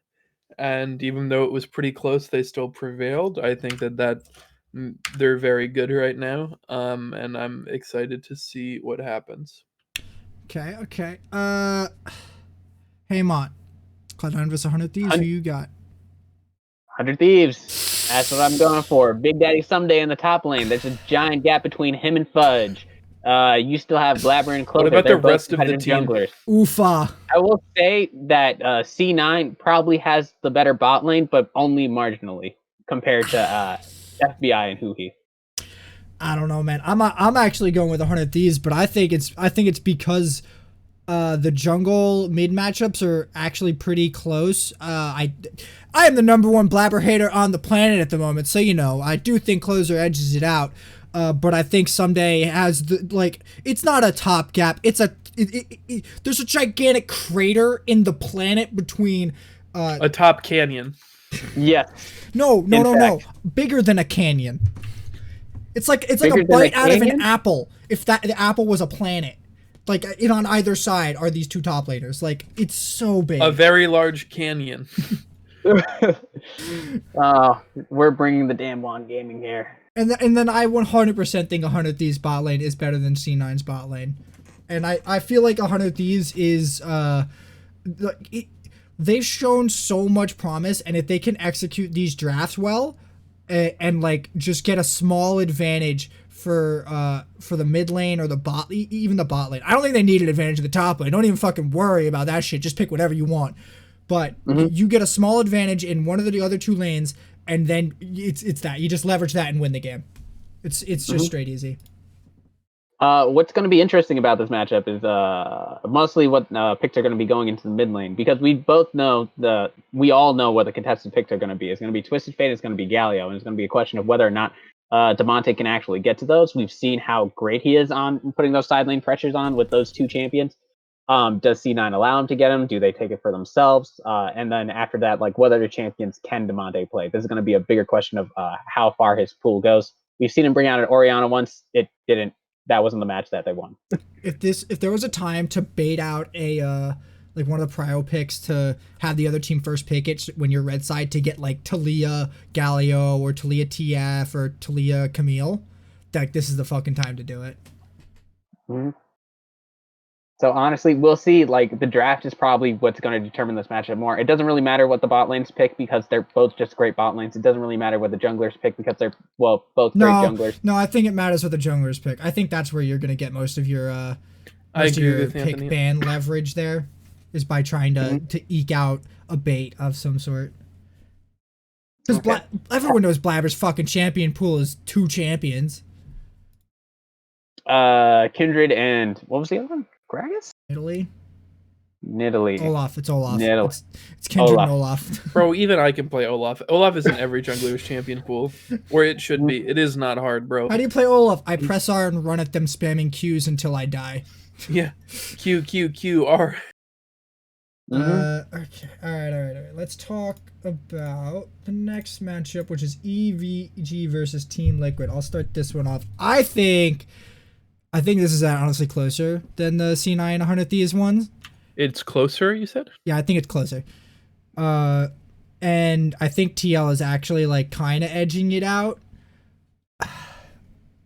and even though it was pretty close, they still prevailed. I think that they're very good right now, and I'm excited to see what happens. Okay. Haymant, Cloud9 versus 100 Thieves. Who you got? 100 Thieves. That's what I'm going for. Big Daddy Someday in the top lane. There's a giant gap between him and Fudge. You still have Blabber and Clover. What about the rest of the team? Junglers. Oofa. I will say that C9 probably has the better bot lane, but only marginally compared to FBI and Huhi. I don't know, man. I'm actually going with 100 Thieves, but I think it's because the jungle mid matchups are actually pretty close. I am the #1 Blabber hater on the planet at the moment, so I do think Closer edges it out. But I think Someday has it's not a top gap. It's there's a gigantic crater in the planet between a top canyon. Yeah. No. Bigger than a canyon. It's like a bite out of an apple. If the apple was a planet, on either side are these two top laners. It's so big. A very large canyon. We're bringing the damn Wand Gaming here. And then I 100% think 100 Thieves bot lane is better than C9's bot lane. And I feel like 100 Thieves is they've shown so much promise, and if they can execute these drafts well and just get a small advantage for the mid lane or the bot, even the bot lane. I don't think they need an advantage of the top lane. Don't even fucking worry about that shit. Just pick whatever you want. But you get a small advantage in one of the other two lanes, and then it's that you just leverage that and win the game. It's just straight easy. What's going to be interesting about this matchup is mostly what picks are going to be going into the mid lane, because we all know what the contested picks are going to be. It's going to be Twisted Fate, it's going to be Galio, and it's going to be a question of whether or not Damonte can actually get to those. We've seen how great he is on putting those side lane pressures on with those two champions. Does C9 allow him to get him? Do they take it for themselves? And then after that, like, what other champions can Demande play? This is going to be a bigger question of how far his pool goes. We've seen him bring out an Orianna once. It didn't. That wasn't the match that they won. If there was a time to bait out a like one of the prio picks to have the other team first pick it when you're red side to get like Talia Galio or Talia TF or Talia Camille, like this is the fucking time to do it. Mm-hmm. So honestly, we'll see. Like, the draft is probably what's going to determine this matchup more. It doesn't really matter what the bot lanes pick because they're both just great bot lanes. It doesn't really matter what the junglers pick because they're both great junglers. No, I think it matters what the junglers pick. I think that's where you're going to get most of your pick ban leverage there, is by trying to eke out a bait of some sort. Because everyone knows Blabber's fucking champion pool is 2 champions. Kindred and what was the other one? Gragas? Nidalee. Olaf. It's Olaf. Nidalee. It's Kindred and Olaf. Bro, even I can play Olaf. Olaf is in every jungler's champion pool, or it should be. It is not hard, bro. How do you play Olaf? I press R and run at them spamming Qs until I die. Yeah. Q, Q, Q, R. Okay. All right. Let's talk about the next matchup, which is EVG versus Team Liquid. I'll start this one off. I think this is honestly closer than the C9 100 Thieves ones. It's closer, you said? Yeah, I think it's closer. And I think TL is actually like kind of edging it out.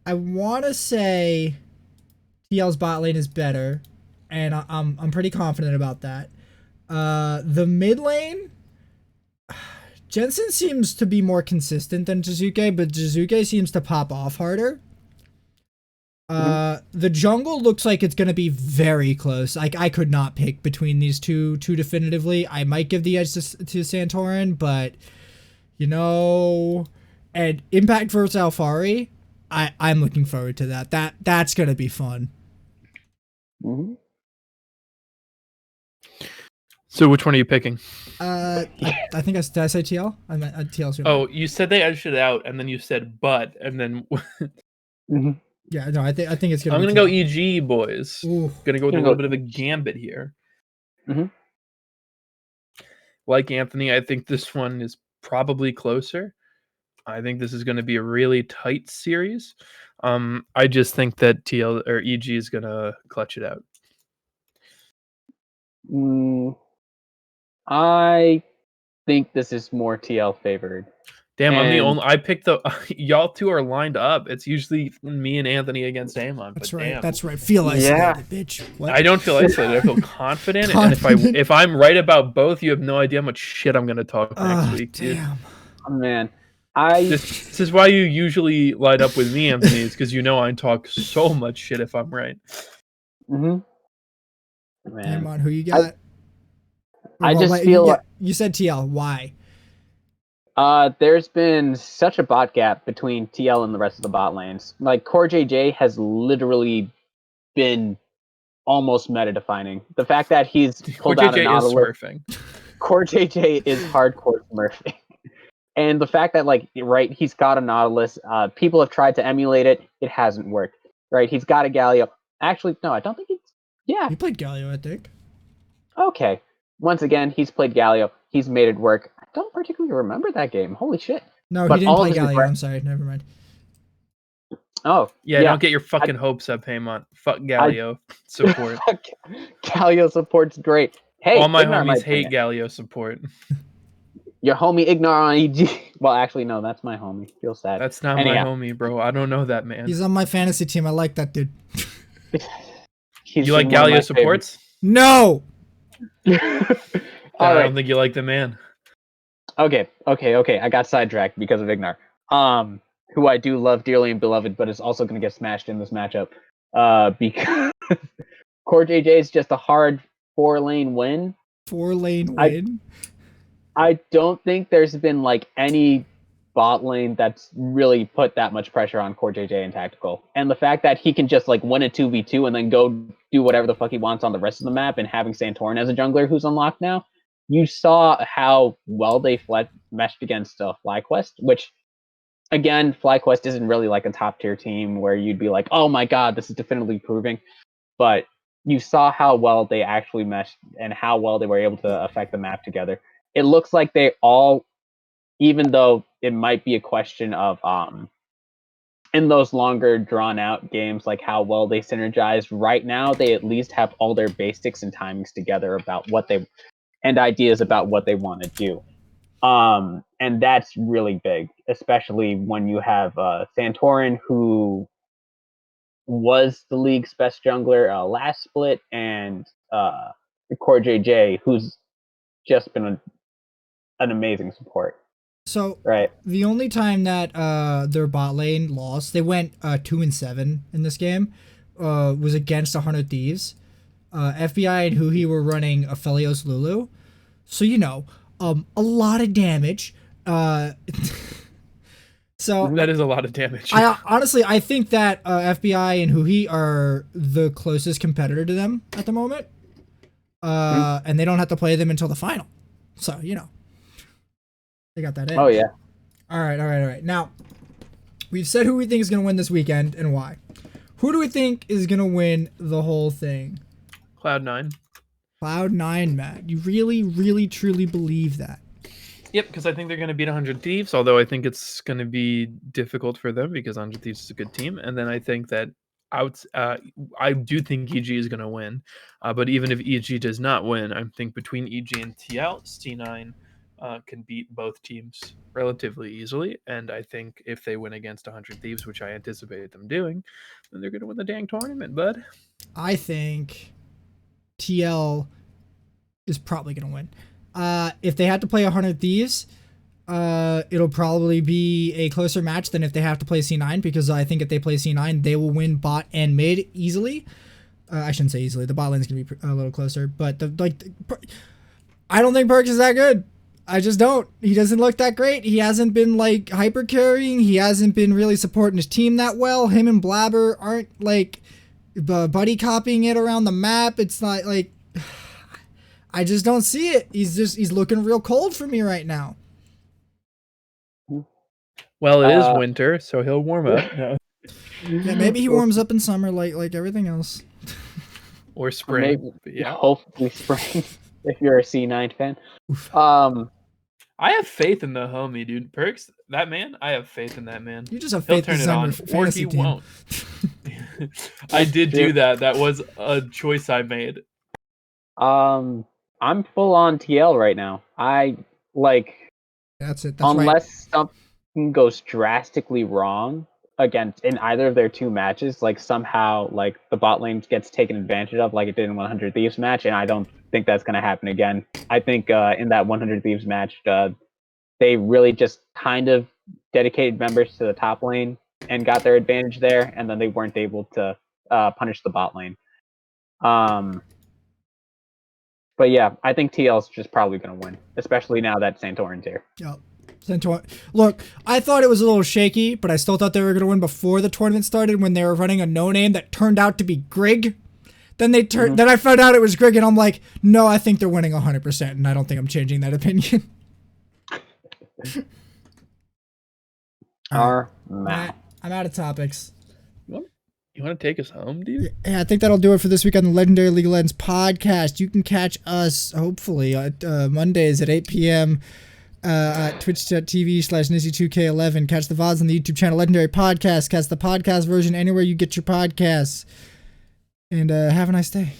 I want to say TL's bot lane is better, and I'm pretty confident about that. The mid lane, Jensen seems to be more consistent than Jizuke, but Jizuke seems to pop off harder. The jungle looks like it's going to be very close. Like, I could not pick between these two definitively. I might give the edge to Santorin, but, you know, and Impact versus Alphari, I'm looking forward to that. That's going to be fun. So which one are you picking? I think did I say TL? I meant TL's. Oh, you said they edged it out, and then you said but, and then... Yeah, no, I think it's gonna. I'm gonna go EG, boys. Ooh. Gonna go with a little bit of a gambit here. Like Anthony, I think this one is probably closer. I think this is going to be a really tight series. I just think that TL or EG is gonna clutch it out. I think this is more TL favored. Damn, I'm the only. I picked the. Y'all two are lined up. It's usually me and Anthony against Haymant. That's but right. Damn. That's right. Feel isolated, bitch. What? I don't feel isolated. I feel confident. And if I'm right about both, you have no idea how much shit I'm gonna talk next week, dude. Damn. Oh, man, This is why you usually light up with me, Anthony, is because you know I talk so much shit if I'm right. Man, Haymant, who you got? I just feel like you said TL. Why? There's been such a bot gap between TL and the rest of the bot lanes. Like, Core JJ has literally been almost meta-defining. The fact that he's pulled out a Nautilus. Core JJ is hardcore smurfing. And the fact that, like, right, he's got a Nautilus. People have tried to emulate it. It hasn't worked. Right, he's got a Galio. Actually, no, I don't think it's... Yeah. He played Galio, I think. Okay. Once again, he's played Galio. He's made it work. I don't particularly remember that game. Holy shit. No, he didn't play Galio. I'm sorry. Never mind. Oh. Yeah, don't get your fucking hopes up, Haymant. Fuck Galio support. Galio support's great. Hey, all my homies hate Galio support. Your homie Ignar on EG. Well, actually, no, that's my homie. Feel sad. That's not my homie, bro. I don't know that man. He's on my fantasy team. I like that dude. You like Galio supports? No! I don't think you like the man. Okay. I got sidetracked because of Ignar. Who I do love dearly and beloved, but is also going to get smashed in this matchup. Because Core JJ is just a hard 4-lane win. 4-lane win? I don't think there's been like any bot lane that's really put that much pressure on Core JJ and Tactical. And the fact that he can just like win a 2v2 and then go do whatever the fuck he wants on the rest of the map, and having Santorin as a jungler who's unlocked now, you saw how well they meshed against FlyQuest, which, again, FlyQuest isn't really like a top tier team where you'd be like, oh my god, this is definitively proving. But you saw how well they actually meshed and how well they were able to affect the map together. It looks like they all, even though it might be a question of in those longer drawn out games, like how well they synergize, right now they at least have all their basics and timings together about what they and ideas about what they want to do. And that's really big, especially when you have Santorin, who was the league's best jungler last split, and Core JJ, who's just been an amazing support. So Right. the only time that their bot lane lost, they went 2-7 in this game, was against 100 Thieves. FBI and Huhi were running Aphelios Lulu, so a lot of damage. So That is a lot of damage. I honestly think that FBI and Huhi are the closest competitor to them at the moment, and they don't have to play them until the final. So they got that in. Oh yeah. All right. Now, we've said who we think is going to win this weekend and why. Who do we think is going to win the whole thing? Cloud9. Cloud9, Matt. You really, really, truly believe that? Yep, because I think they're going to beat 100 Thieves, although I think it's going to be difficult for them because 100 Thieves is a good team. And then I think that I do think EG is going to win. But even if EG does not win, I think between EG and TL, C9 can beat both teams relatively easily. And I think if they win against 100 Thieves, which I anticipate them doing, then they're going to win the dang tournament, bud. I think TL is probably going to win. If they had to play 100 Thieves, it'll probably be a closer match than if they have to play C9, because I think if they play C9, they will win bot and mid easily. I shouldn't say easily. The bot lane's going to be a little closer, but I don't think Perkz is that good. I just don't. He doesn't look that great. He hasn't been hyper carrying. He hasn't been really supporting his team that well. Him and Blabber aren't buddy copying it around the map. It's not I just don't see it. He's looking real cold for me right now. Well, it is winter, so he'll warm up. No. Yeah, maybe he warms up in summer like everything else. Or spring. Maybe, hopefully spring, if you're a C9 fan. I have faith in the homie, dude. Perkz, that man, I have faith in that man. You just have faith in on, or he team. won't. I did do that. That was a choice I made. I'm full on TL right now. That's it. That's unless something goes drastically wrong in either of their two matches, somehow the bot lane gets taken advantage of like it did in 100 Thieves match, and I don't think that's going to happen again. I think in that 100 Thieves match, they really just kind of dedicated members to the top lane and got their advantage there, and then they weren't able to punish the bot lane. But yeah, I think TL's just probably going to win, especially now that Santorin's here. Yep. Look, I thought it was a little shaky, but I still thought they were going to win before the tournament started when they were running a no-name that turned out to be Grig. Then Then I found out it was Grig, and I'm like, no, I think they're winning 100%, and I don't think I'm changing that opinion. Matt, I'm out of topics. You want to take us home, dude? Yeah, I think that'll do it for this week on the Legendary League of Legends podcast. You can catch us, hopefully, at Mondays at 8 p.m. At twitch.tv/NizzyTV11. Catch the VODs on the YouTube channel Legendary Podcast. Catch the podcast version anywhere you get your podcasts. And have a nice day.